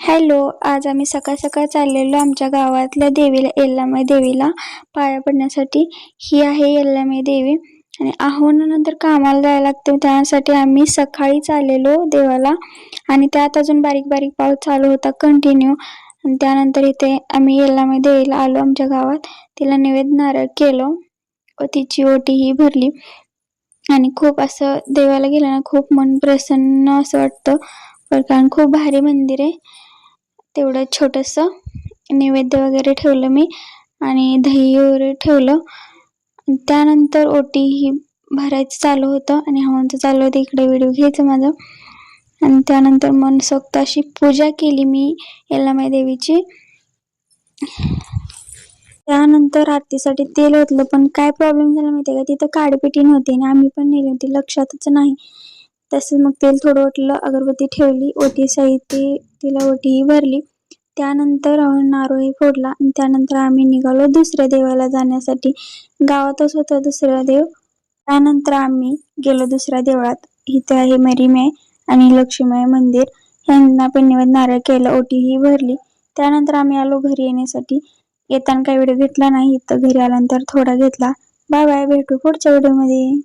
Hello, आज आम्ही सकाळ सकाळ चाललेलो आमच्या गावातल्या देवीला, यल्लामाई देवीला पाया पडण्यासाठी. ही आहे यल्लामाई देवी आणि आहोनानंतर कामाला जायला लागते, त्यासाठी आम्ही सकाळी चाललेलो देवाला. आणि त्यात अजून बारीक बारीक पाऊस चालू होता कंटिन्यू. आणि त्यानंतर इथे आम्ही यल्लामाई देवीला आलो आमच्या गावात. तिला नैवेद्य नारळ केलं व तिची ओटी ही भरली. आणि खूप असं देवाला गेलं ना, खूप मन प्रसन्न असं वाटतं, कारण खूप भारी मंदिर आहे. तेवढं छोटंसं नैवेद्य वगैरे ठेवलं मी आणि दही वगैरे ठेवलं. त्यानंतर ओटी ही भरायचं चालू होतं आणि हवनचं चालू होतं. इकडे व्हिडिओ घ्यायचं माझं. आणि त्यानंतर मनसोक्त अशी पूजा केली मी यल्लामाई देवीची. त्यानंतर आरतीसाठी तेल ओतलं, पण काय प्रॉब्लेम झाला माहिती आहे का, तिथं काडीपेटी नव्हती आणि आम्ही पण नेली होती, लक्षातच नाही. तसं मग तेल थोडं ओतलं, अगरबत्ती ठेवली, ओटी साहित्य तिला ओटी भरली. त्यानंतर नारळही फोडला आणि त्यानंतर आम्ही निघालो दुसऱ्या देवाला जाण्यासाठी. गावातच होता दुसरा देव. त्यानंतर आम्ही गेलो दुसऱ्या देवळात. इथे आहे मरीमाई आणि लक्ष्मीमाई मंदिर. यांना पण नैवेद्य नारळ केलं, ओटीही भरली. त्यानंतर आम्ही आलो घरी येण्यासाठी. येताना काही व्हिडिओ घेतला नाही, तर घरी आल्यानंतर थोडा घेतला. बाय बाय, भेटू पुढच्या व्हिडिओमध्ये.